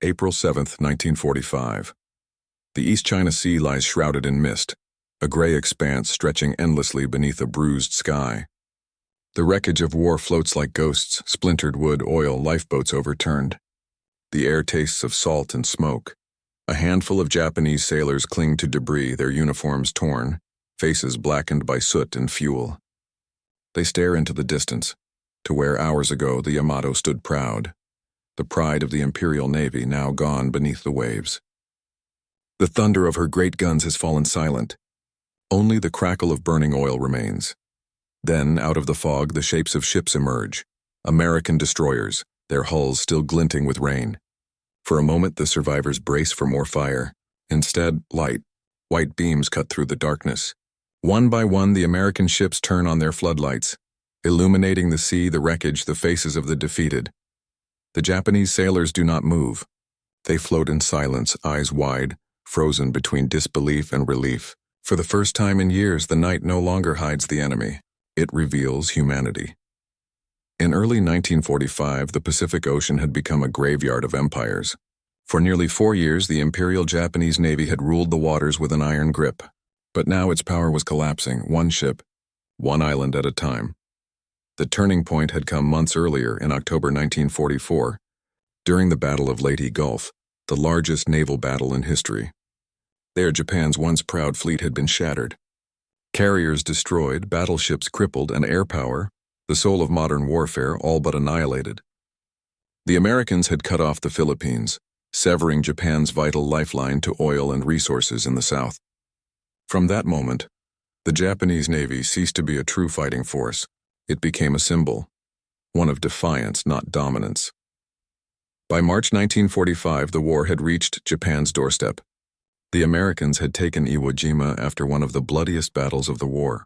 April 7, 1945. The East China Sea lies shrouded in mist, a gray expanse stretching endlessly beneath a bruised sky. The wreckage of war floats like ghosts, splintered wood, oil, lifeboats overturned. The air tastes of salt and smoke. A handful of Japanese sailors cling to debris, their uniforms torn, faces blackened by soot and fuel. They stare into the distance, to where hours ago the Yamato stood proud, the pride of the Imperial Navy now gone beneath the waves. The thunder of her great guns has fallen silent. Only the crackle of burning oil remains. Then, out of the fog, the shapes of ships emerge, American destroyers, their hulls still glinting with rain. For a moment, the survivors brace for more fire. Instead, light, white beams cut through the darkness. One by one, the American ships turn on their floodlights, illuminating the sea, the wreckage, the faces of the defeated. The Japanese sailors do not move. They float in silence, eyes wide, frozen between disbelief and relief. For the first time in years, the night no longer hides the enemy. It reveals humanity. In early 1945, the Pacific Ocean had become a graveyard of empires. For nearly 4 years, the Imperial Japanese Navy had ruled the waters with an iron grip. But now its power was collapsing, one ship, one island at a time. The turning point had come months earlier, in October 1944, during the Battle of Leyte Gulf, the largest naval battle in history. There, Japan's once proud fleet had been shattered. Carriers destroyed, battleships crippled, and air power, the soul of modern warfare, all but annihilated. The Americans had cut off the Philippines, severing Japan's vital lifeline to oil and resources in the south. From that moment, the Japanese Navy ceased to be a true fighting force. It became a symbol, one of defiance, not dominance. By March 1945, the war had reached Japan's doorstep. The Americans had taken Iwo Jima after one of the bloodiest battles of the war.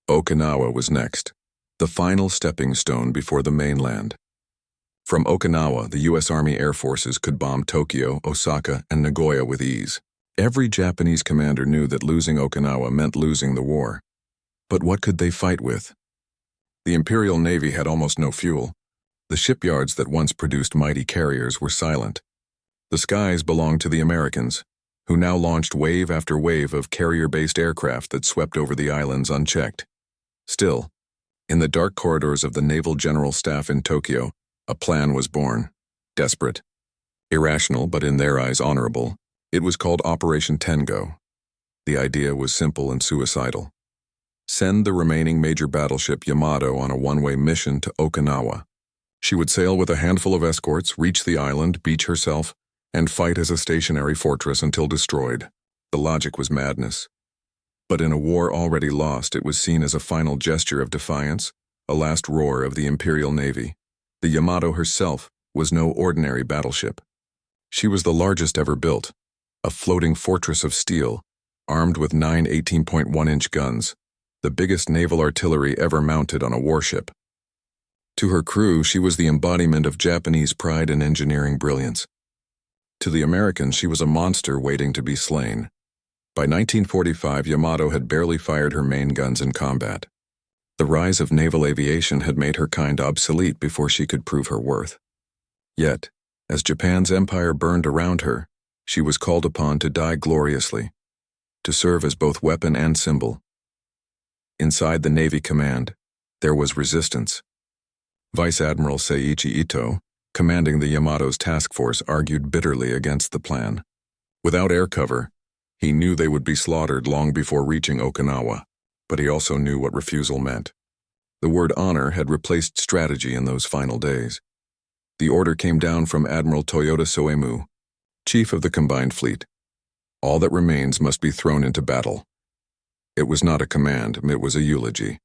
Okinawa was next, the final stepping stone before the mainland. From Okinawa, the U.S. Army Air Forces could bomb Tokyo, Osaka, and Nagoya with ease. Every Japanese commander knew that losing Okinawa meant losing the war. But what could they fight with? The Imperial Navy had almost no fuel. The shipyards that once produced mighty carriers were silent. The skies belonged to the Americans, who now launched wave after wave of carrier-based aircraft that swept over the islands unchecked. Still, in the dark corridors of the Naval General Staff in Tokyo, a plan was born. Desperate, irrational, but in their eyes honorable. It was called Operation Tengo. The idea was simple and suicidal. Send the remaining major battleship Yamato on a one-way mission to Okinawa. She would sail with a handful of escorts, reach the island, beach herself, and fight as a stationary fortress until destroyed. The logic was madness. But in a war already lost, it was seen as a final gesture of defiance, a last roar of the Imperial Navy. The Yamato herself was no ordinary battleship. She was the largest ever built, a floating fortress of steel, armed with 9 18.1-inch guns, the biggest naval artillery ever mounted on a warship. To her crew, she was the embodiment of Japanese pride and engineering brilliance. To the Americans, she was a monster waiting to be slain. By 1945, Yamato had barely fired her main guns in combat. The rise of naval aviation had made her kind obsolete before she could prove her worth. Yet, as Japan's empire burned around her, she was called upon to die gloriously, to serve as both weapon and symbol. Inside the Navy command, there was resistance. Vice Admiral Seiichi Ito, commanding the Yamato's task force, argued bitterly against the plan. Without air cover, he knew they would be slaughtered long before reaching Okinawa, but he also knew what refusal meant. The word honor had replaced strategy in those final days. The order came down from Admiral Toyota Soemu, chief of the combined fleet. All that remains must be thrown into battle. It was not a command, it was a eulogy.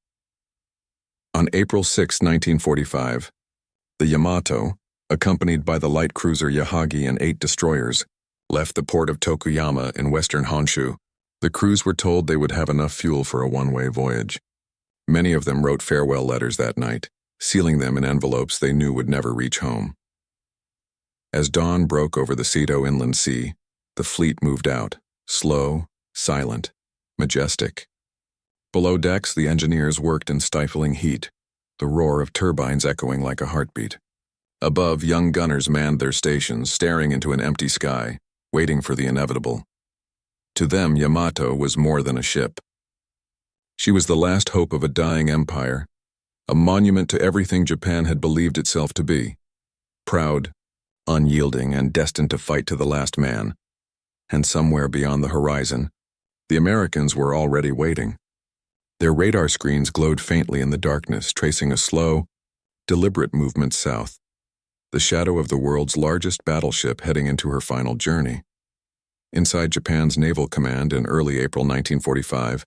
On April 6, 1945, the Yamato, accompanied by the light cruiser Yahagi and 8 destroyers, left the port of Tokuyama in western Honshu. The crews were told they would have enough fuel for a one-way voyage. Many of them wrote farewell letters that night, sealing them in envelopes they knew would never reach home. As dawn broke over the Seto Inland Sea, the fleet moved out, slow, silent, majestic. Below decks, the engineers worked in stifling heat, the roar of turbines echoing like a heartbeat. Above, young gunners manned their stations, staring into an empty sky, waiting for the inevitable. To them, Yamato was more than a ship. She was the last hope of a dying empire, a monument to everything Japan had believed itself to be. Proud, unyielding, and destined to fight to the last man. And somewhere beyond the horizon, the Americans were already waiting. Their radar screens glowed faintly in the darkness, tracing a slow, deliberate movement south, the shadow of the world's largest battleship heading into her final journey. Inside Japan's Naval Command in early April 1945,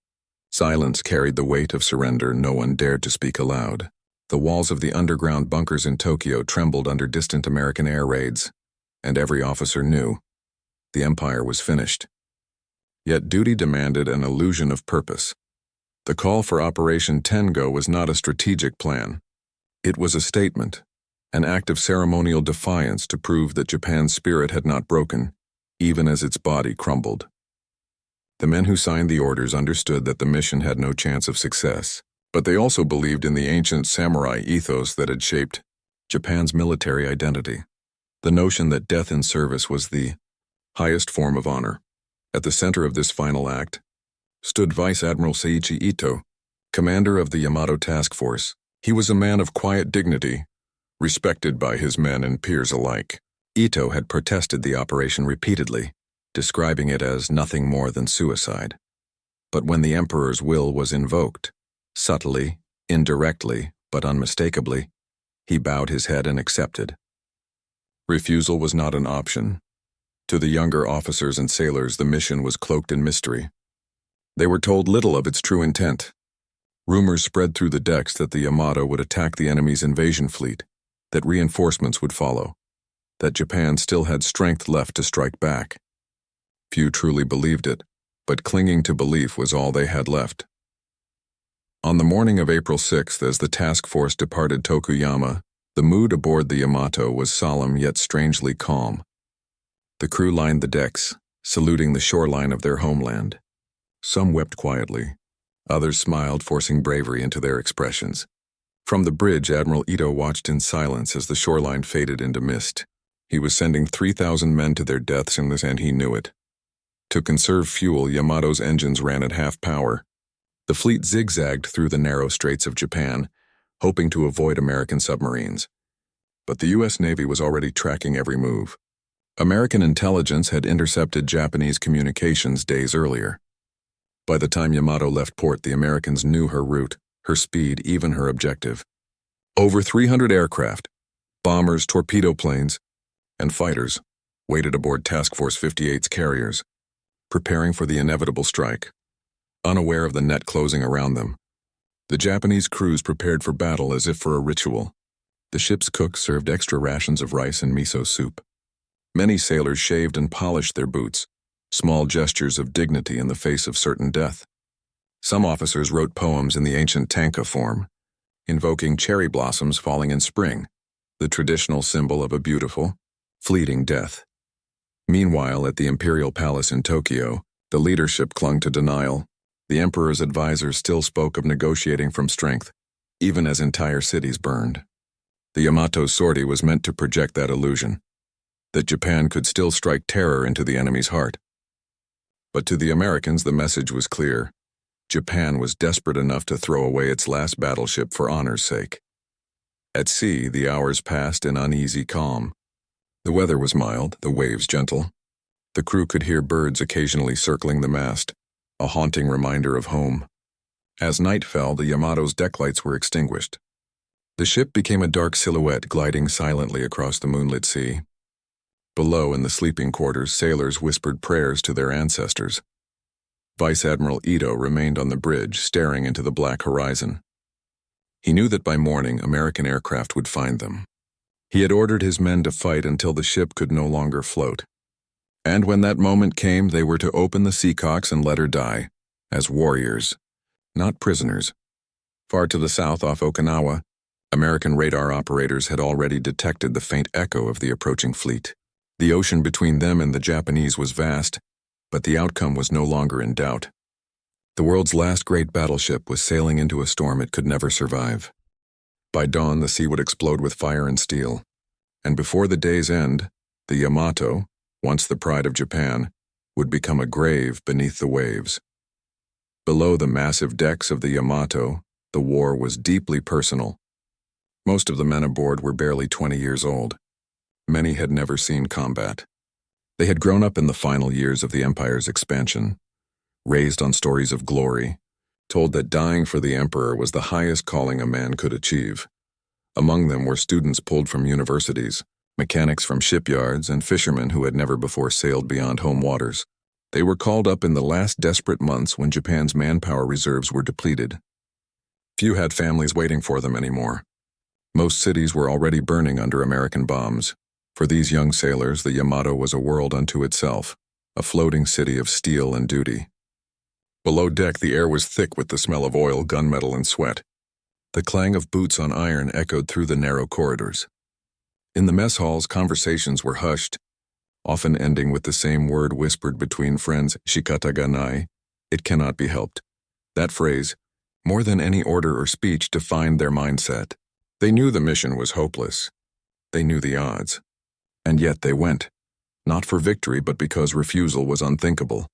silence carried the weight of surrender no one dared to speak aloud. The walls of the underground bunkers in Tokyo trembled under distant American air raids, and every officer knew the empire was finished. Yet duty demanded an illusion of purpose. The call for Operation Tengo was not a strategic plan. It was a statement, an act of ceremonial defiance to prove that Japan's spirit had not broken, even as its body crumbled. The men who signed the orders understood that the mission had no chance of success, but they also believed in the ancient samurai ethos that had shaped Japan's military identity. The notion that death in service was the highest form of honor. At the center of this final act stood Vice Admiral Seiichi Ito, commander of the Yamato Task Force. He was a man of quiet dignity, respected by his men and peers alike. Ito had protested the operation repeatedly, describing it as nothing more than suicide. But when the emperor's will was invoked, subtly, indirectly, but unmistakably, he bowed his head and accepted. Refusal was not an option. To the younger officers and sailors, the mission was cloaked in mystery. They were told little of its true intent. Rumors spread through the decks that the Yamato would attack the enemy's invasion fleet, that reinforcements would follow, that Japan still had strength left to strike back. Few truly believed it, but clinging to belief was all they had left. On the morning of April 6th, as the task force departed Tokuyama, the mood aboard the Yamato was solemn yet strangely calm. The crew lined the decks, saluting the shoreline of their homeland. Some wept quietly. Others smiled, forcing bravery into their expressions. From the bridge, Admiral Ito watched in silence as the shoreline faded into mist. He was sending 3,000 men to their deaths in this, and he knew it. To conserve fuel, Yamato's engines ran at half power. The fleet zigzagged through the narrow straits of Japan, hoping to avoid American submarines. But the U.S. Navy was already tracking every move. American intelligence had intercepted Japanese communications days earlier. By the time Yamato left port, the Americans knew her route, her speed, even her objective. Over 300 aircraft, bombers, torpedo planes, and fighters waited aboard Task Force 58's carriers, preparing for the inevitable strike, unaware of the net closing around them. The Japanese crews prepared for battle as if for a ritual. The ship's cook served extra rations of rice and miso soup. Many sailors shaved and polished their boots, small gestures of dignity in the face of certain death. Some officers wrote poems in the ancient tanka form, invoking cherry blossoms falling in spring, the traditional symbol of a beautiful, fleeting death. Meanwhile, at the Imperial Palace in Tokyo, the leadership clung to denial. The emperor's advisors still spoke of negotiating from strength, even as entire cities burned. The Yamato's sortie was meant to project that illusion, that Japan could still strike terror into the enemy's heart. But to the Americans, the message was clear. Japan was desperate enough to throw away its last battleship for honor's sake. At sea, the hours passed in uneasy calm. The weather was mild, the waves gentle. The crew could hear birds occasionally circling the mast, a haunting reminder of home. As night fell, the Yamato's decklights were extinguished. The ship became a dark silhouette gliding silently across the moonlit sea. Below, in the sleeping quarters, sailors whispered prayers to their ancestors. Vice Admiral Ito remained on the bridge, staring into the black horizon. He knew that by morning, American aircraft would find them. He had ordered his men to fight until the ship could no longer float. And when that moment came, they were to open the seacocks and let her die, as warriors, not prisoners. Far to the south, off Okinawa, American radar operators had already detected the faint echo of the approaching fleet. The ocean between them and the Japanese was vast, but the outcome was no longer in doubt. The world's last great battleship was sailing into a storm it could never survive. By dawn, the sea would explode with fire and steel. and before the day's end, the Yamato, once the pride of Japan, would become a grave beneath the waves. Below the massive decks of the Yamato, the war was deeply personal. Most of the men aboard were barely 20 years old. Many had never seen combat. They had grown up in the final years of the Empire's expansion, raised on stories of glory, told that dying for the Emperor was the highest calling a man could achieve. Among them were students pulled from universities, mechanics from shipyards, and fishermen who had never before sailed beyond home waters. They were called up in the last desperate months when Japan's manpower reserves were depleted. Few had families waiting for them anymore. Most cities were already burning under American bombs. For these young sailors, the Yamato was a world unto itself, a floating city of steel and duty. Below deck, the air was thick with the smell of oil, gunmetal, and sweat. The clang of boots on iron echoed through the narrow corridors. In the mess halls, conversations were hushed, often ending with the same word whispered between friends, shikata ga nai, it cannot be helped. That phrase, more than any order or speech, defined their mindset. They knew the mission was hopeless. They knew the odds. And yet they went, not for victory but because refusal was unthinkable.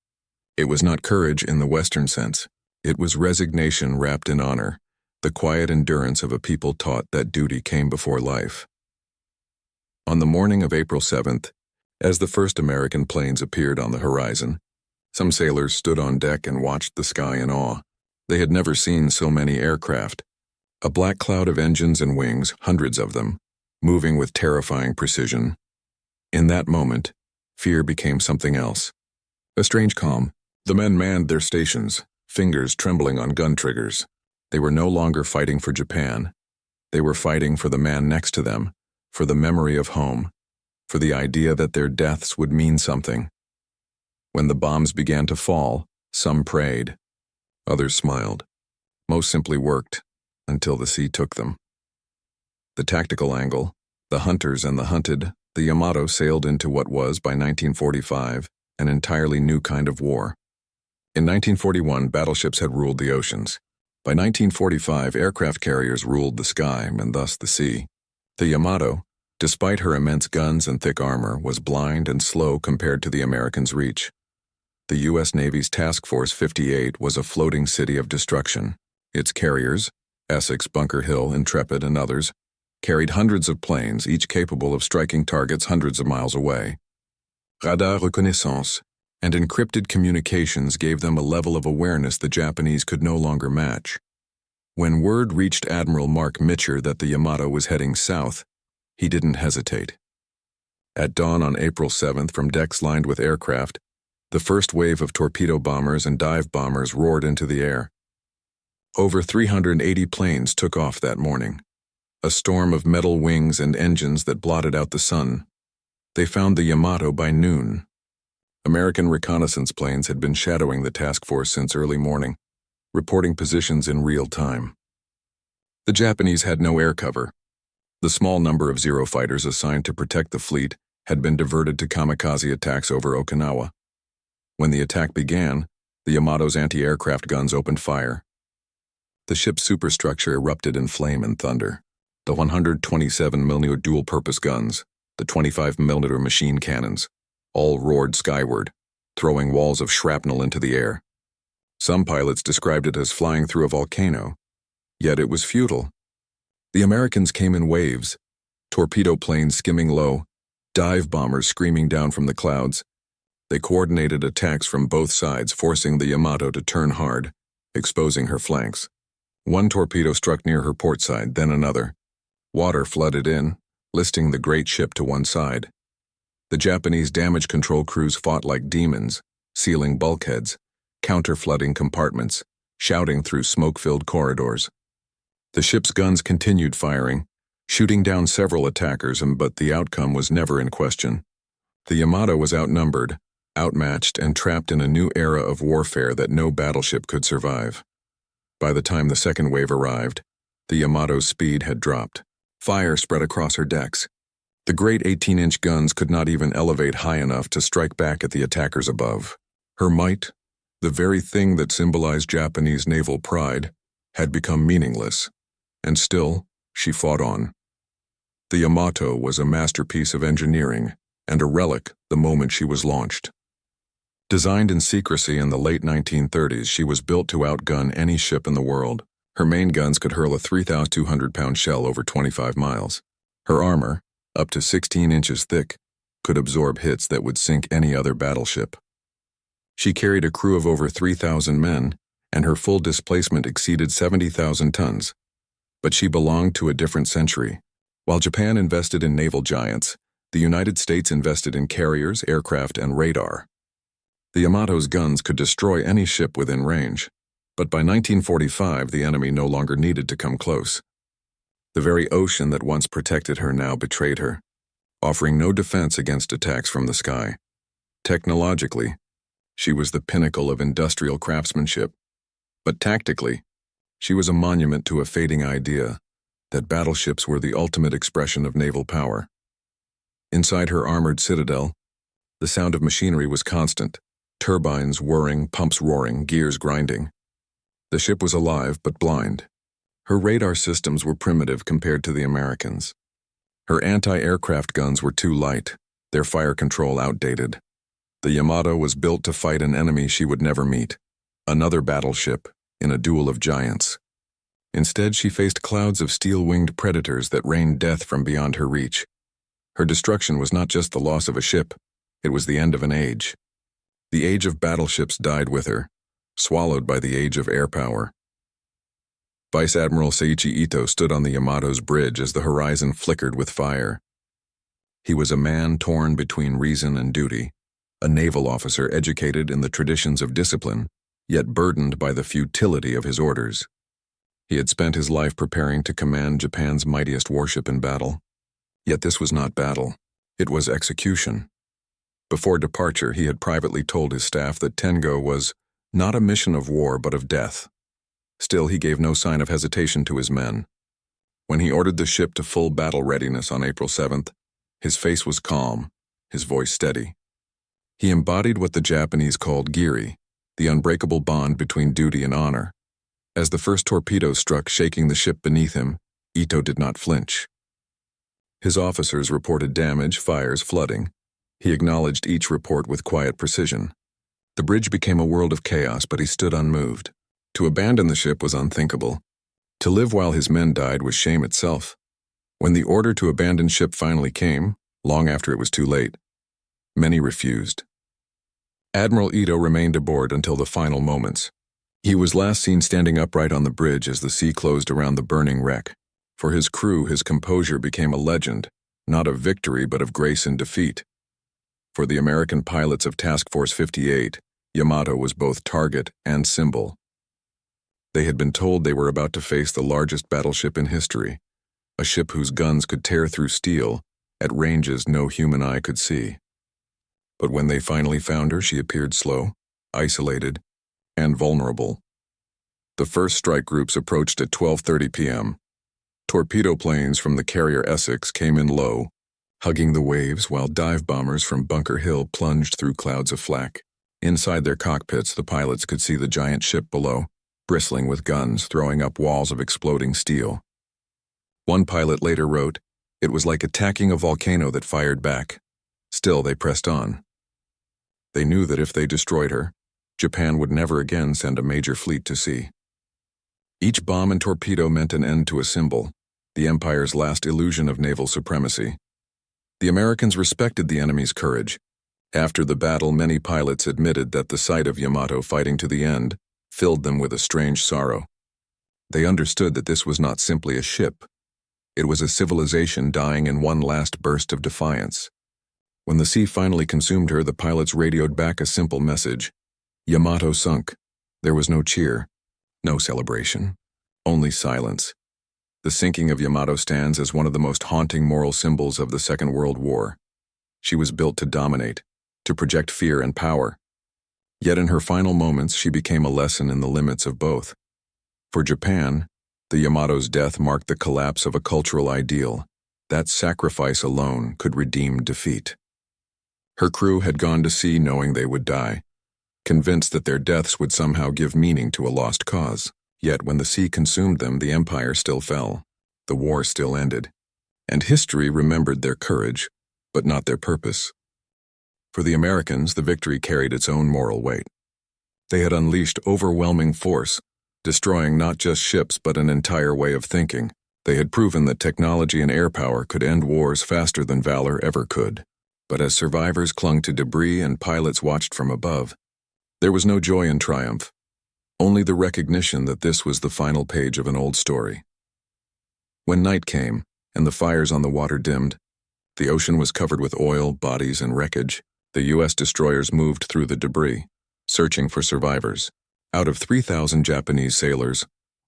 It was not courage in the Western sense. It was resignation wrapped in honor, the quiet endurance of a people taught that duty came before life. On the morning of April 7th, as the first American planes appeared on the horizon, some sailors stood on deck and watched the sky in awe. They had never seen so many aircraft. A black cloud of engines and wings, hundreds of them, moving with terrifying precision. In that moment, fear became something else. A strange calm. The men manned their stations, fingers trembling on gun triggers. They were no longer fighting for Japan. They were fighting for the man next to them, for the memory of home, for the idea that their deaths would mean something. When the bombs began to fall, some prayed. Others smiled. Most simply worked, until the sea took them. The tactical angle, the hunters and the hunted, the Yamato sailed into what was, by 1945, an entirely new kind of war. In 1941, battleships had ruled the oceans. By 1945, aircraft carriers ruled the sky and thus the sea. The Yamato, despite her immense guns and thick armor, was blind and slow compared to the Americans' reach. The U.S. Navy's Task Force 58 was a floating city of destruction. Its carriers, Essex, Bunker Hill, Intrepid, and others, carried hundreds of planes, each capable of striking targets hundreds of miles away. Radar reconnaissance and encrypted communications gave them a level of awareness the Japanese could no longer match. When word reached Admiral Mark Mitcher that the Yamato was heading south, he didn't hesitate. At dawn on April 7th, from decks lined with aircraft, the first wave of torpedo bombers and dive bombers roared into the air. Over 380 planes took off that morning, a storm of metal wings and engines that blotted out the sun. They found the Yamato by noon. American reconnaissance planes had been shadowing the task force since early morning, reporting positions in real time. The Japanese had no air cover. The small number of Zero fighters assigned to protect the fleet had been diverted to kamikaze attacks over Okinawa. When the attack began, the Yamato's anti-aircraft guns opened fire. The ship's superstructure erupted in flame and thunder. The 127mm dual-purpose guns, the 25mm machine cannons, all roared skyward, throwing walls of shrapnel into the air. Some pilots described it as flying through a volcano, yet it was futile. The Americans came in waves, torpedo planes skimming low, dive bombers screaming down from the clouds. They coordinated attacks from both sides, forcing the Yamato to turn hard, exposing her flanks. One torpedo struck near her port side, then another. Water flooded in, listing the great ship to one side. The Japanese damage control crews fought like demons, sealing bulkheads, counter-flooding compartments, shouting through smoke-filled corridors. The ship's guns continued firing, shooting down several attackers, but the outcome was never in question. The Yamato was outnumbered, outmatched, and trapped in a new era of warfare that no battleship could survive. By the time the second wave arrived, the Yamato's speed had dropped. Fire spread across her decks. The great 18-inch guns could not even elevate high enough to strike back at the attackers above. Her might, the very thing that symbolized Japanese naval pride, had become meaningless, and still, she fought on. The Yamato was a masterpiece of engineering and a relic the moment she was launched. Designed in secrecy in the late 1930s, she was built to outgun any ship in the world. Her main guns could hurl a 3,200-pound shell over 25 miles. Her armor, up to 16 inches thick, could absorb hits that would sink any other battleship. She carried a crew of over 3,000 men, and her full displacement exceeded 70,000 tons. But she belonged to a different century. While Japan invested in naval giants, the United States invested in carriers, aircraft, and radar. The Yamato's guns could destroy any ship within range, but by 1945 the enemy no longer needed to come close. The very ocean that once protected her now betrayed her, offering no defense against attacks from the sky. Technologically, she was the pinnacle of industrial craftsmanship, but tactically, she was a monument to a fading idea that battleships were the ultimate expression of naval power. Inside her armored citadel, the sound of machinery was constant, turbines whirring, pumps roaring, gears grinding. The ship was alive but blind. Her radar systems were primitive compared to the Americans. Her anti-aircraft guns were too light, their fire control outdated. The Yamato was built to fight an enemy she would never meet, another battleship in a duel of giants. Instead, she faced clouds of steel-winged predators that rained death from beyond her reach. Her destruction was not just the loss of a ship, it was the end of an age. The age of battleships died with her, swallowed by the age of air power. Vice Admiral Seiichi Ito stood on the Yamato's bridge as the horizon flickered with fire. He was a man torn between reason and duty, a naval officer educated in the traditions of discipline, yet burdened by the futility of his orders. He had spent his life preparing to command Japan's mightiest warship in battle. Yet this was not battle, it was execution. Before departure, he had privately told his staff that Tengo was not a mission of war but of death. Still, he gave no sign of hesitation to his men. When he ordered the ship to full battle readiness on April 7th, his face was calm, his voice steady. He embodied what the Japanese called giri, the unbreakable bond between duty and honor. As the first torpedo struck, shaking the ship beneath him, Ito did not flinch. His officers reported damage, fires, flooding. He acknowledged each report with quiet precision. The bridge became a world of chaos, but he stood unmoved. To abandon the ship was unthinkable. To live while his men died was shame itself. When the order to abandon ship finally came, long after it was too late, many refused. Admiral Ito remained aboard until the final moments. He was last seen standing upright on the bridge as the sea closed around the burning wreck. For his crew, his composure became a legend, not of victory but of grace in defeat. For the American pilots of Task Force 58, Yamato was both target and symbol. They had been told they were about to face the largest battleship in history, a ship whose guns could tear through steel at ranges no human eye could see. But when they finally found her, she appeared slow, isolated, and vulnerable. The first strike groups approached at 12:30 p.m. Torpedo planes from the carrier Essex came in low, hugging the waves, while dive bombers from Bunker Hill plunged through clouds of flak. Inside their cockpits, the pilots could see the giant ship below, bristling with guns, throwing up walls of exploding steel. One pilot later wrote, "It was like attacking a volcano that fired back." Still, they pressed on. They knew that if they destroyed her, Japan would never again send a major fleet to sea. Each bomb and torpedo meant an end to a symbol, the Empire's last illusion of naval supremacy. The Americans respected the enemy's courage. After the battle, many pilots admitted that the sight of Yamato fighting to the end filled them with a strange sorrow. They understood that this was not simply a ship. It was a civilization dying in one last burst of defiance. When the sea finally consumed her, the pilots radioed back a simple message. Yamato sunk. There was no cheer, no celebration, only silence. The sinking of Yamato stands as one of the most haunting moral symbols of the Second World War. She was built to dominate, to project fear and power. Yet in her final moments, she became a lesson in the limits of both. For Japan, the Yamato's death marked the collapse of a cultural ideal. That sacrifice alone could redeem defeat. Her crew had gone to sea knowing they would die, convinced that their deaths would somehow give meaning to a lost cause. Yet when the sea consumed them, the empire still fell. The war still ended. And history remembered their courage, but not their purpose. For the Americans, the victory carried its own moral weight. They had unleashed overwhelming force, destroying not just ships but an entire way of thinking. They had proven that technology and air power could end wars faster than valor ever could. But as survivors clung to debris and pilots watched from above, there was no joy in triumph, only the recognition that this was the final page of an old story. When night came, and the fires on the water dimmed, the ocean was covered with oil, bodies, and wreckage. The U.S. destroyers moved through the debris, searching for survivors. Out of 3,000 Japanese sailors,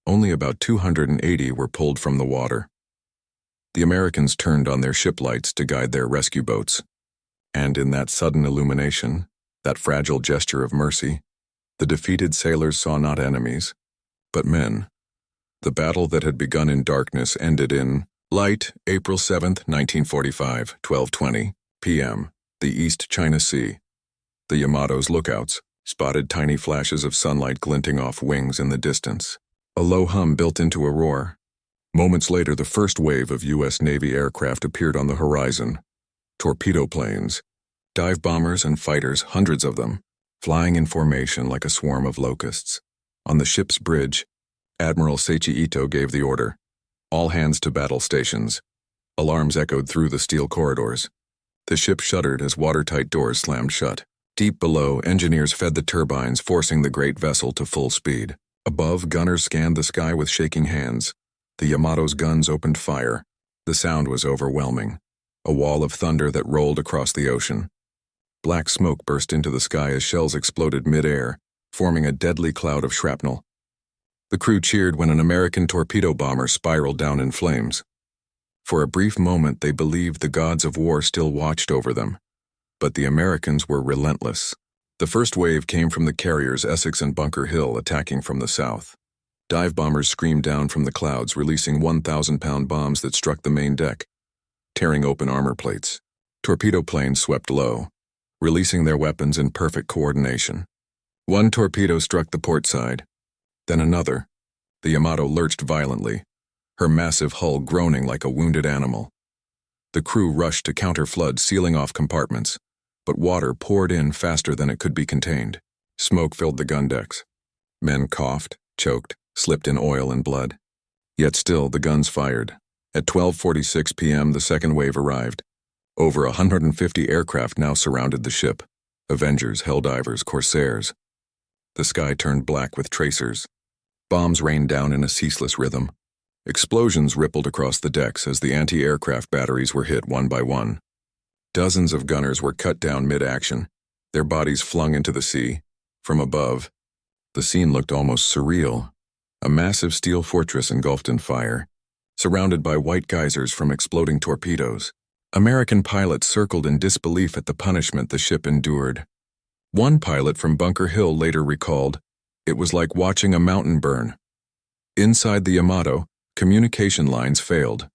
only about 280 were pulled from the water. The Americans turned on their ship lights to guide their rescue boats. And in that sudden illumination, that fragile gesture of mercy, the defeated sailors saw not enemies, but men. The battle that had begun in darkness ended in light. April 7, 1945, 12:20 p.m., the East China Sea. The Yamato's lookouts spotted tiny flashes of sunlight glinting off wings in the distance. A low hum built into a roar. Moments later, the first wave of U.S. Navy aircraft appeared on the horizon. Torpedo planes, dive bombers and fighters, hundreds of them, flying in formation like a swarm of locusts. On the ship's bridge, Admiral Seiichi Ito gave the order, "All hands to battle stations." Alarms echoed through the steel corridors. The ship shuddered as watertight doors slammed shut. Deep below, engineers fed the turbines, forcing the great vessel to full speed. Above, gunners scanned the sky with shaking hands. The Yamato's guns opened fire. The sound was overwhelming, a wall of thunder that rolled across the ocean. Black smoke burst into the sky as shells exploded mid-air, forming a deadly cloud of shrapnel. The crew cheered when an American torpedo bomber spiraled down in flames. For a brief moment, they believed the gods of war still watched over them. But the Americans were relentless. The first wave came from the carriers Essex and Bunker Hill, attacking from the south. Dive bombers screamed down from the clouds, releasing 1,000-pound bombs that struck the main deck, tearing open armor plates. Torpedo planes swept low, releasing their weapons in perfect coordination. One torpedo struck the port side, then another. The Yamato lurched violently, her massive hull groaning like a wounded animal. The crew rushed to counter floods, sealing off compartments, but water poured in faster than it could be contained. Smoke filled the gun decks. Men coughed, choked, slipped in oil and blood. Yet still, the guns fired. At 12:46 p.m., the second wave arrived. Over 150 aircraft now surrounded the ship. Avengers, Helldivers, Corsairs. The sky turned black with tracers. Bombs rained down in a ceaseless rhythm. Explosions rippled across the decks as the anti-aircraft batteries were hit one by one. Dozens of gunners were cut down mid-action, their bodies flung into the sea. From above, the scene looked almost surreal. A massive steel fortress engulfed in fire, surrounded by white geysers from exploding torpedoes. American pilots circled in disbelief at the punishment the ship endured. One pilot from Bunker Hill later recalled, "It was like watching a mountain burn." Inside the Yamato, communication lines failed.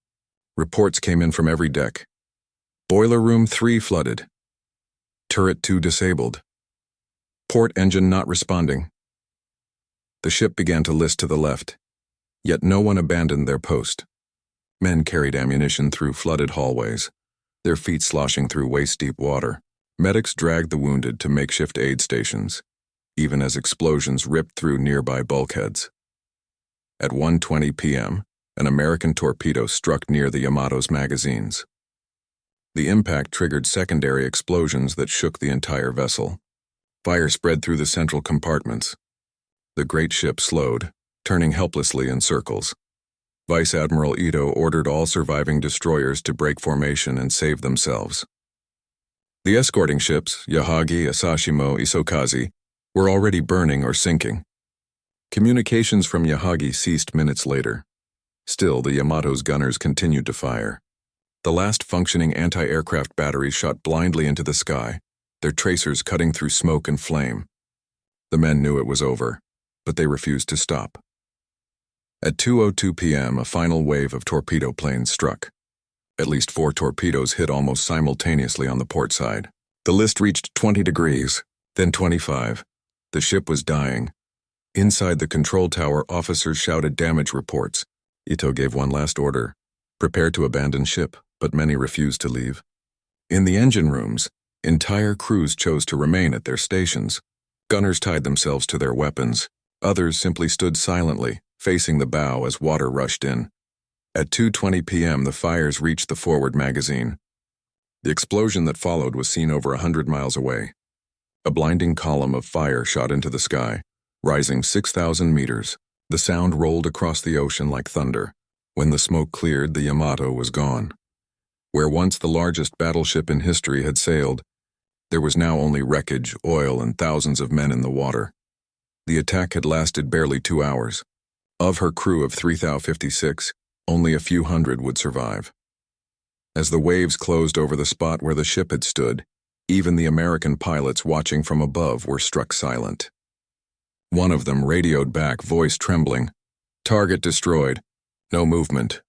Reports came in from every deck. Boiler room 3 flooded. Turret 2 disabled. Port engine not responding. The ship began to list to the left, yet no one abandoned their post. Men carried ammunition through flooded hallways, their feet sloshing through waist-deep water. Medics dragged the wounded to makeshift aid stations, even as explosions ripped through nearby bulkheads. At 1:20 p.m., an American torpedo struck near the Yamato's magazines. The impact triggered secondary explosions that shook the entire vessel. Fire spread through the central compartments. The great ship slowed, turning helplessly in circles. Vice Admiral Ito ordered all surviving destroyers to break formation and save themselves. The escorting ships, Yahagi, Asashimo, Isokazi, were already burning or sinking. Communications from Yahagi ceased minutes later. Still, the Yamato's gunners continued to fire. The last functioning anti-aircraft batteries shot blindly into the sky, their tracers cutting through smoke and flame. The men knew it was over, but they refused to stop. At 2:02 p.m., a final wave of torpedo planes struck. At least 4 torpedoes hit almost simultaneously on the port side. The list reached 20 degrees, then 25. The ship was dying. Inside the control tower, officers shouted damage reports. Ito gave one last order. prepared to abandon ship, but many refused to leave. In the engine rooms, entire crews chose to remain at their stations. Gunners tied themselves to their weapons. Others simply stood silently, facing the bow as water rushed in. At 2:20 p.m., the fires reached the forward magazine. The explosion that followed was seen over 100 miles away. A blinding column of fire shot into the sky, rising 6,000 meters. The sound rolled across the ocean like thunder. When the smoke cleared, the Yamato was gone. Where once the largest battleship in history had sailed, there was now only wreckage, oil, and thousands of men in the water. The attack had lasted barely 2 hours. Of her crew of 3,056, only a few hundred would survive. As the waves closed over the spot where the ship had stood, even the American pilots watching from above were struck silent. One of them radioed back, voice trembling, "Target destroyed. No movement."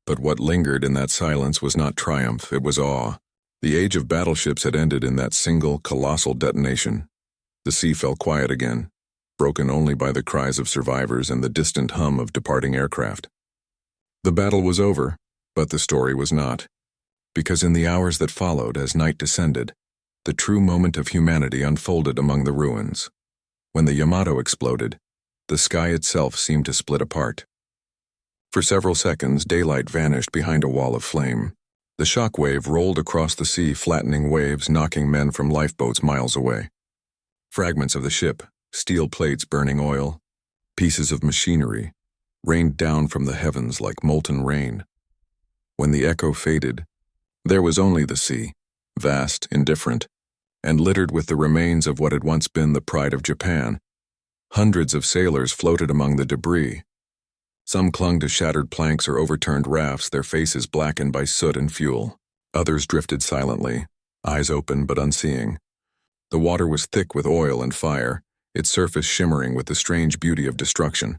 But what lingered in that silence was not triumph, it was awe. The age of battleships had ended in that single, colossal detonation. The sea fell quiet again, broken only by the cries of survivors and the distant hum of departing aircraft. The battle was over, but the story was not. Because in the hours that followed, as night descended, the true moment of humanity unfolded among the ruins. When the Yamato exploded, the sky itself seemed to split apart. For several seconds, daylight vanished behind a wall of flame. The shock wave rolled across the sea, flattening waves, knocking men from lifeboats miles away. Fragments of the ship, steel plates burning oil, pieces of machinery, rained down from the heavens like molten rain. When the echo faded, there was only the sea, vast, indifferent, and littered with the remains of what had once been the pride of Japan. Hundreds of sailors floated among the debris. Some clung to shattered planks or overturned rafts, their faces blackened by soot and fuel. Others drifted silently, eyes open but unseeing. The water was thick with oil and fire, its surface shimmering with the strange beauty of destruction.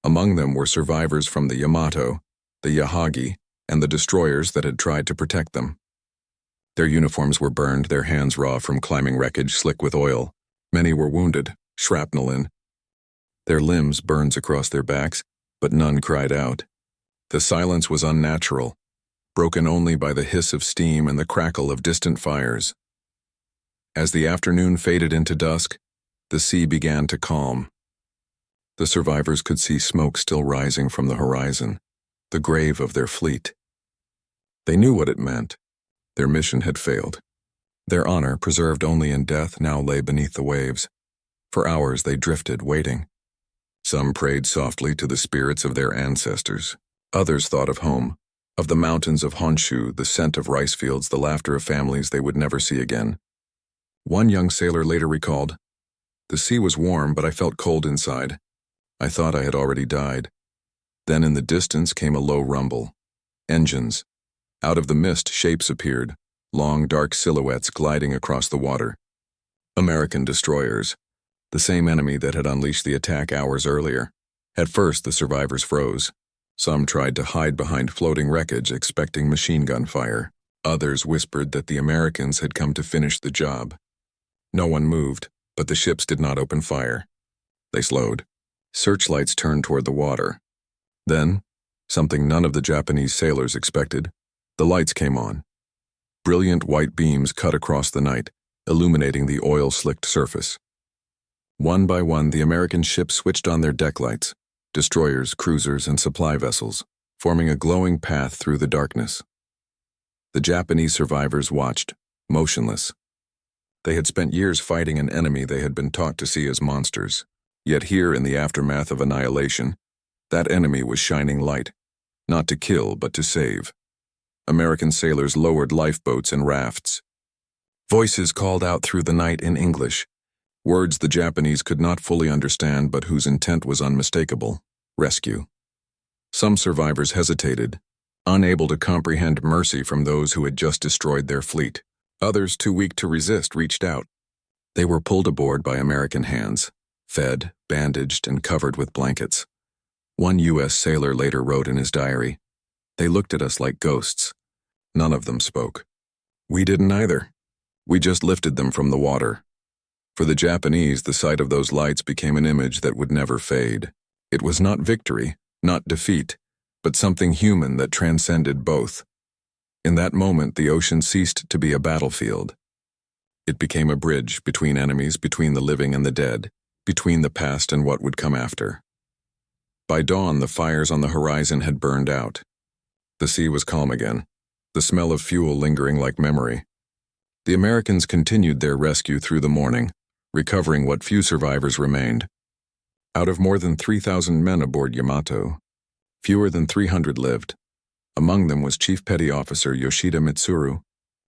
Among them were survivors from the Yamato, the Yahagi, and the destroyers that had tried to protect them. Their uniforms were burned, their hands raw from climbing wreckage slick with oil. Many were wounded, shrapnel in. Their limbs burns across their backs, but none cried out. The silence was unnatural, broken only by the hiss of steam and the crackle of distant fires. As the afternoon faded into dusk, the sea began to calm. The survivors could see smoke still rising from the horizon, the grave of their fleet. They knew what it meant. Their mission had failed. Their honor, preserved only in death, now lay beneath the waves. For hours they drifted, waiting. Some prayed softly to the spirits of their ancestors. Others thought of home, of the mountains of Honshu, the scent of rice fields, the laughter of families they would never see again. One young sailor later recalled, "The sea was warm, but I felt cold inside. I thought I had already died." Then in the distance came a low rumble. Engines. Out of the mist, shapes appeared, long dark silhouettes gliding across the water. American destroyers, the same enemy that had unleashed the attack hours earlier. At first, the survivors froze. Some tried to hide behind floating wreckage, expecting machine gun fire. Others whispered that the Americans had come to finish the job. No one moved, but the ships did not open fire. They slowed. Searchlights turned toward the water. Then, something none of the Japanese sailors expected, the lights came on. Brilliant white beams cut across the night, illuminating the oil-slicked surface. One by one, the American ships switched on their deck lights, destroyers, cruisers, and supply vessels, forming a glowing path through the darkness. The Japanese survivors watched, motionless. They had spent years fighting an enemy they had been taught to see as monsters. Yet here, in the aftermath of annihilation, that enemy was shining light, not to kill, but to save. American sailors lowered lifeboats and rafts. Voices called out through the night in English, words the Japanese could not fully understand but whose intent was unmistakable: rescue. Some survivors hesitated, unable to comprehend mercy from those who had just destroyed their fleet. Others, too weak to resist, reached out. They were pulled aboard by American hands, fed, bandaged, and covered with blankets. One U.S. sailor later wrote in his diary, "They looked at us like ghosts. None of them spoke. We didn't either. We just lifted them from the water." For the Japanese, the sight of those lights became an image that would never fade. It was not victory, not defeat, but something human that transcended both. In that moment, the ocean ceased to be a battlefield. It became a bridge between enemies, between the living and the dead, between the past and what would come after. By dawn, the fires on the horizon had burned out. The sea was calm again, the smell of fuel lingering like memory. The Americans continued their rescue through the morning, recovering what few survivors remained. Out of more than 3,000 men aboard Yamato, fewer than 300 lived. Among them was Chief Petty Officer Yoshida Mitsuru,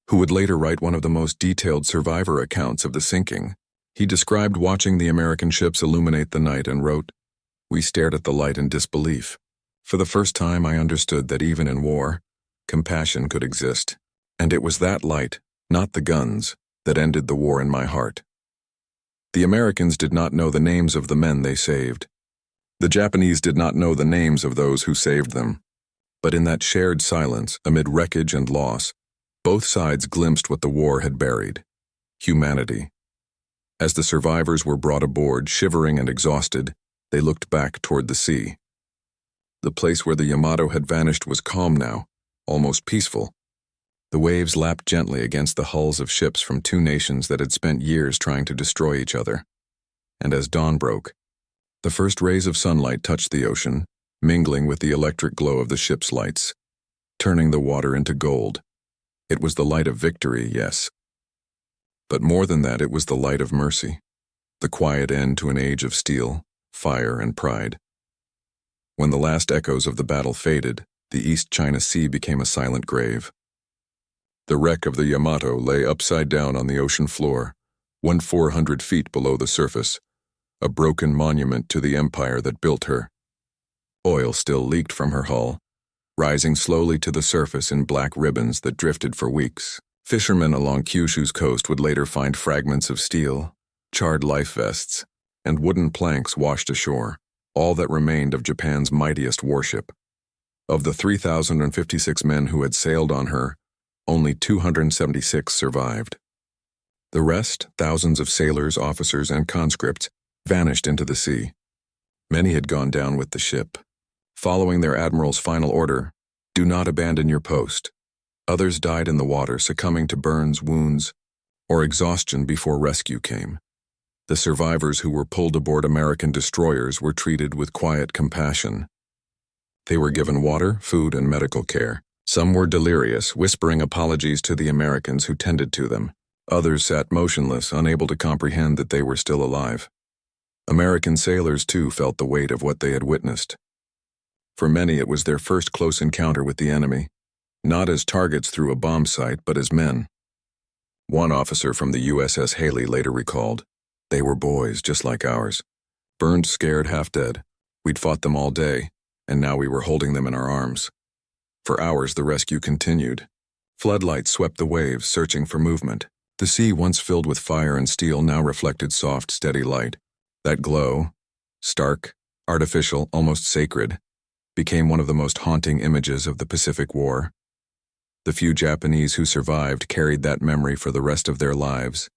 who would later write one of the most detailed survivor accounts of the sinking. He described watching the American ships illuminate the night and wrote, "We stared at the light in disbelief. For the first time I understood that even in war, compassion could exist. And it was that light, not the guns, that ended the war in my heart." The Americans did not know the names of the men they saved. The Japanese did not know the names of those who saved them. But in that shared silence, amid wreckage and loss, both sides glimpsed what the war had buried: humanity. As the survivors were brought aboard, shivering and exhausted, they looked back toward the sea. The place where the Yamato had vanished was calm now, almost peaceful. The waves lapped gently against the hulls of ships from two nations that had spent years trying to destroy each other. And as dawn broke, the first rays of sunlight touched the ocean, mingling with the electric glow of the ship's lights, turning the water into gold. It was the light of victory, yes. But more than that, it was the light of mercy, the quiet end to an age of steel, fire, and pride. When the last echoes of the battle faded, the East China Sea became a silent grave. The wreck of the Yamato lay upside down on the ocean floor, 400 feet below the surface, a broken monument to the empire that built her. Oil still leaked from her hull, rising slowly to the surface in black ribbons that drifted for weeks. Fishermen along Kyushu's coast would later find fragments of steel, charred life vests, and wooden planks washed ashore, all that remained of Japan's mightiest warship. Of the 3,056 men who had sailed on her, only 276 survived. The rest, thousands of sailors, officers, and conscripts, vanished into the sea. Many had gone down with the ship, following their admiral's final order, "Do not abandon your post." Others died in the water, succumbing to burns, wounds, or exhaustion before rescue came. The survivors who were pulled aboard American destroyers were treated with quiet compassion. They were given water, food, and medical care. Some were delirious, whispering apologies to the Americans who tended to them. Others sat motionless, unable to comprehend that they were still alive. American sailors, too, felt the weight of what they had witnessed. For many, it was their first close encounter with the enemy, not as targets through a bomb site, but as men. One officer from the USS Haley later recalled, "They were boys just like ours. Burned, scared, half dead. We'd fought them all day, and now we were holding them in our arms." For hours, the rescue continued. Floodlights swept the waves, searching for movement. The sea, once filled with fire and steel, now reflected soft, steady light. That glow, stark, artificial, almost sacred, became one of the most haunting images of the Pacific War. The few Japanese who survived carried that memory for the rest of their lives.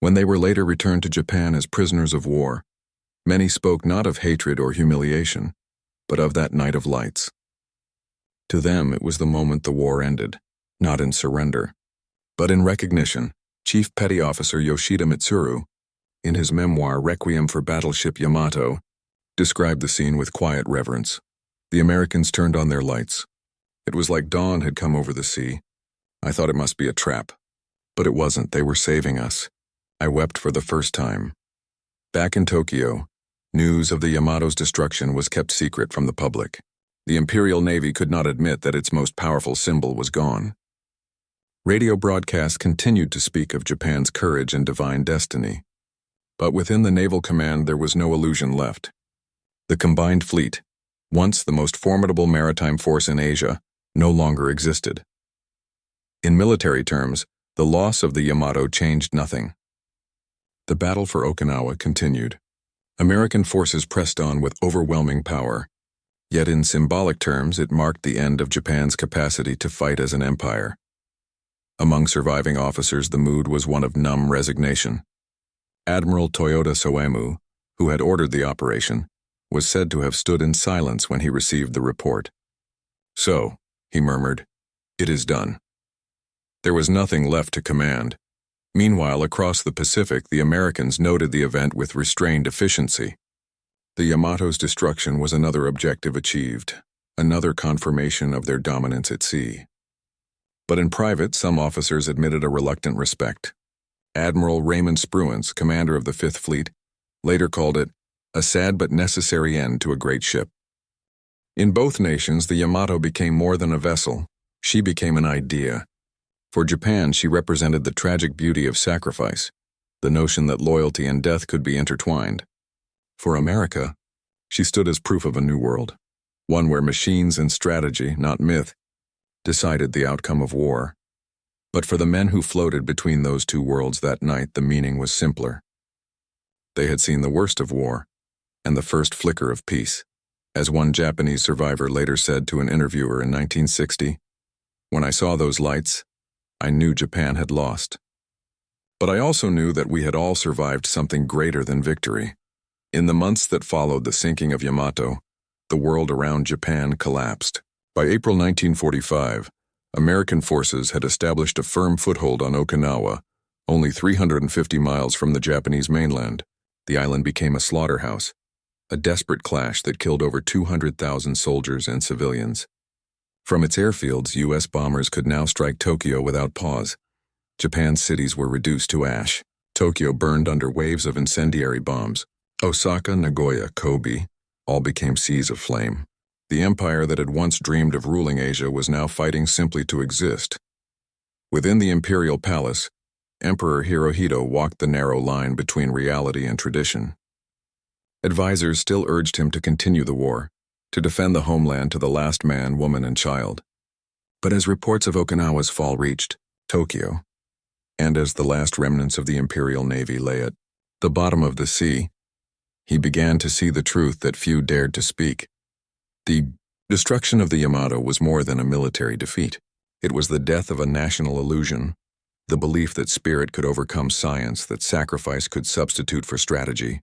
When they were later returned to Japan as prisoners of war, many spoke not of hatred or humiliation, but of that night of lights. To them, it was the moment the war ended, not in surrender, but in recognition. Chief Petty Officer Yoshida Mitsuru, in his memoir Requiem for Battleship Yamato, described the scene with quiet reverence. The Americans turned on their lights. It was like dawn had come over the sea. I thought it must be a trap. But it wasn't. They were saving us. I wept for the first time. Back in Tokyo, news of the Yamato's destruction was kept secret from the public. The Imperial Navy could not admit that its most powerful symbol was gone. Radio broadcasts continued to speak of Japan's courage and divine destiny. But within the Naval Command there was no illusion left. The combined fleet, once the most formidable maritime force in Asia, no longer existed. In military terms, the loss of the Yamato changed nothing. The battle for Okinawa continued. American forces pressed on with overwhelming power. Yet in symbolic terms, it marked the end of Japan's capacity to fight as an empire. Among surviving officers, the mood was one of numb resignation. Admiral Toyota Soemu, who had ordered the operation, was said to have stood in silence when he received the report. "So," he murmured, "it is done." There was nothing left to command. Meanwhile, across the Pacific, the Americans noted the event with restrained efficiency. The Yamato's destruction was another objective achieved, another confirmation of their dominance at sea. But in private, some officers admitted a reluctant respect. Admiral Raymond Spruance, commander of the Fifth Fleet, later called it a sad but necessary end to a great ship. In both nations, the Yamato became more than a vessel. She became an idea. For Japan, she represented the tragic beauty of sacrifice, the notion that loyalty and death could be intertwined. For America, she stood as proof of a new world, one where machines and strategy, not myth, decided the outcome of war. But for the men who floated between those two worlds that night, the meaning was simpler. They had seen the worst of war and the first flicker of peace. As one Japanese survivor later said to an interviewer in 1960, "When I saw those lights, I knew Japan had lost. But I also knew that we had all survived something greater than victory." In the months that followed the sinking of Yamato, the world around Japan collapsed. By April 1945, American forces had established a firm foothold on Okinawa, only 350 miles from the Japanese mainland. The island became a slaughterhouse, a desperate clash that killed over 200,000 soldiers and civilians. From its airfields, U.S. bombers could now strike Tokyo without pause. Japan's cities were reduced to ash. Tokyo burned under waves of incendiary bombs. Osaka, Nagoya, Kobe, all became seas of flame. The empire that had once dreamed of ruling Asia was now fighting simply to exist. Within the imperial palace, Emperor Hirohito walked the narrow line between reality and tradition. Advisors still urged him to continue the war, to defend the homeland to the last man, woman, and child. But as reports of Okinawa's fall reached Tokyo, and as the last remnants of the Imperial Navy lay at the bottom of the sea, he began to see the truth that few dared to speak. The destruction of the Yamato was more than a military defeat. It was the death of a national illusion, the belief that spirit could overcome science, that sacrifice could substitute for strategy.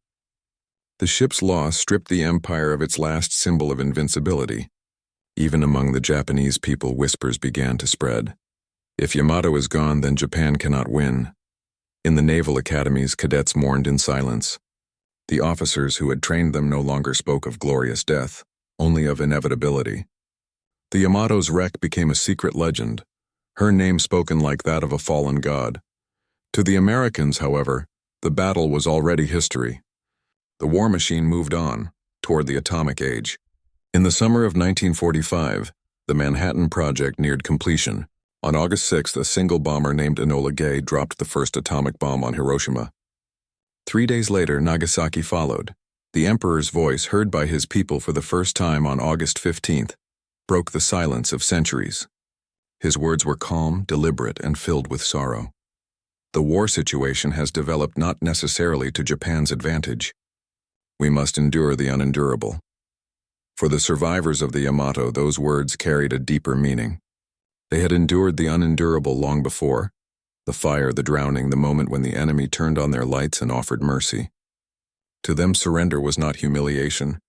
The ship's loss stripped the empire of its last symbol of invincibility. Even among the Japanese people, whispers began to spread. If Yamato is gone, then Japan cannot win. In the naval academies, cadets mourned in silence. The officers who had trained them no longer spoke of glorious death, only of inevitability. The Yamato's wreck became a secret legend, her name spoken like that of a fallen god. To the Americans, however, the battle was already history. The war machine moved on, toward the atomic age. In the summer of 1945, the Manhattan Project neared completion. On August 6th, a single bomber named Enola Gay dropped the first atomic bomb on Hiroshima. 3 days later, Nagasaki followed. The emperor's voice, heard by his people for the first time on August 15th, broke the silence of centuries. His words were calm, deliberate, and filled with sorrow. The war situation has developed not necessarily to Japan's advantage. We must endure the unendurable. For the survivors of the Yamato, those words carried a deeper meaning. They had endured the unendurable long before: the fire, the drowning, the moment when the enemy turned on their lights and offered mercy. To them, surrender was not humiliation.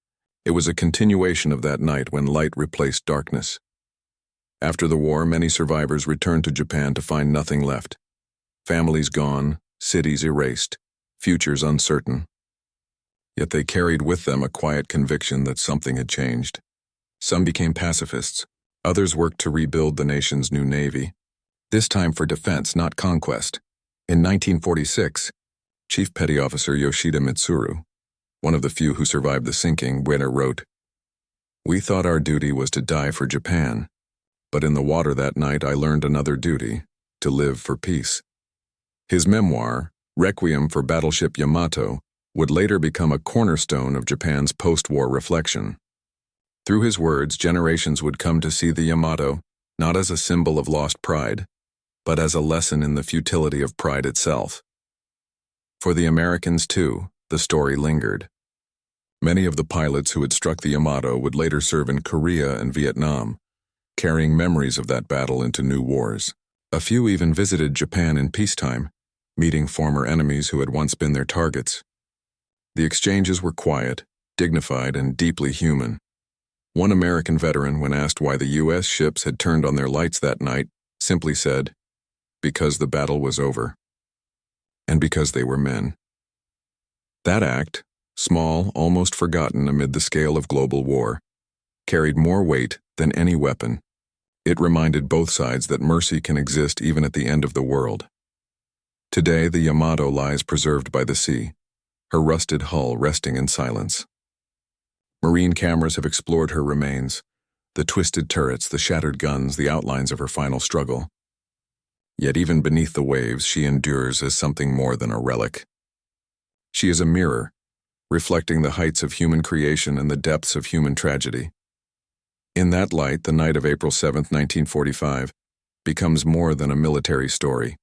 It was a continuation of that night when light replaced darkness. After the war, many survivors returned to Japan to find nothing left. Families gone, cities erased, futures uncertain. Yet they carried with them a quiet conviction that something had changed. Some became pacifists. Others worked to rebuild the nation's new navy. This time for defense, not conquest. In 1946, Chief Petty Officer Yoshida Mitsuru, one of the few who survived the sinking, wrote, "We thought our duty was to die for Japan, but in the water that night I learned another duty, to live for peace." His memoir, Requiem for Battleship Yamato, would later become a cornerstone of Japan's post-war reflection. Through his words, generations would come to see the Yamato not as a symbol of lost pride, but as a lesson in the futility of pride itself. For the Americans, too, the story lingered. Many of the pilots who had struck the Yamato would later serve in Korea and Vietnam, carrying memories of that battle into new wars. A few even visited Japan in peacetime, meeting former enemies who had once been their targets. The exchanges were quiet, dignified, and deeply human. One American veteran, when asked why the U.S. ships had turned on their lights that night, simply said, "Because the battle was over. And because they were men." That act, small, almost forgotten amid the scale of global war, carried more weight than any weapon. It reminded both sides that mercy can exist even at the end of the world. Today, the Yamato lies preserved by the sea, her rusted hull resting in silence. Marine cameras have explored her remains, the twisted turrets, the shattered guns, the outlines of her final struggle. Yet even beneath the waves, she endures as something more than a relic. She is a mirror, reflecting the heights of human creation and the depths of human tragedy. In that light, the night of April 7, 1945, becomes more than a military story.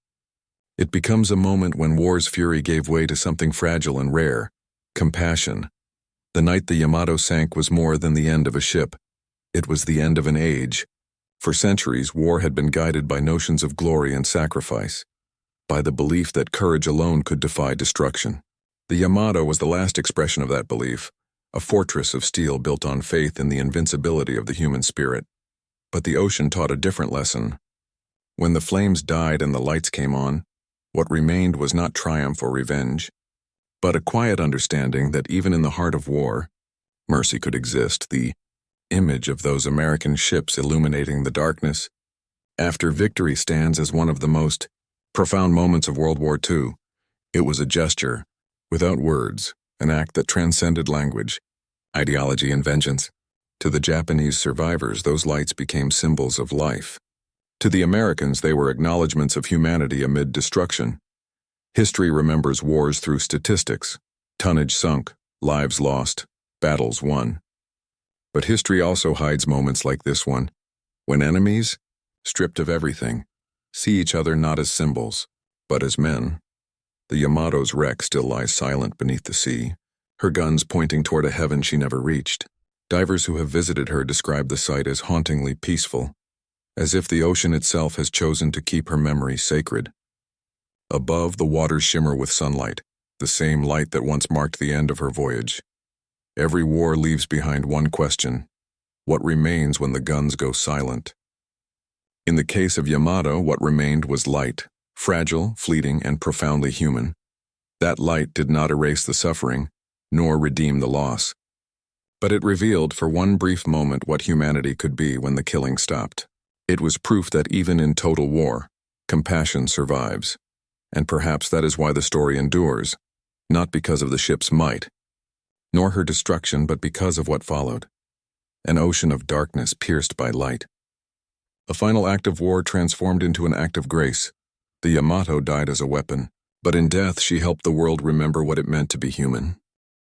It becomes a moment when war's fury gave way to something fragile and rare: compassion. The night the Yamato sank was more than the end of a ship. It was the end of an age. For centuries, war had been guided by notions of glory and sacrifice, by the belief that courage alone could defy destruction. The Yamato was the last expression of that belief, a fortress of steel built on faith in the invincibility of the human spirit. But the ocean taught a different lesson. When the flames died and the lights came on, what remained was not triumph or revenge, but a quiet understanding that even in the heart of war, mercy could exist. The image of those American ships illuminating the darkness after victory stands as one of the most profound moments of World War II. It was a gesture, without words, an act that transcended language, ideology, and vengeance. To the Japanese survivors, those lights became symbols of life. To the Americans, they were acknowledgments of humanity amid destruction. History remembers wars through statistics: tonnage sunk, lives lost, battles won. But history also hides moments like this one, when enemies, stripped of everything, see each other not as symbols, but as men. The Yamato's wreck still lies silent beneath the sea, her guns pointing toward a heaven she never reached. Divers who have visited her describe the sight as hauntingly peaceful, as if the ocean itself has chosen to keep her memory sacred. Above, the waters shimmer with sunlight, the same light that once marked the end of her voyage. Every war leaves behind one question: what remains when the guns go silent? In the case of Yamato, what remained was light, fragile, fleeting, and profoundly human. That light did not erase the suffering, nor redeem the loss. But it revealed for one brief moment what humanity could be when the killing stopped. It was proof that even in total war, compassion survives. And perhaps that is why the story endures, not because of the ship's might, nor her destruction, but because of what followed: an ocean of darkness pierced by light. A final act of war transformed into an act of grace. The Yamato died as a weapon, but in death she helped the world remember what it meant to be human.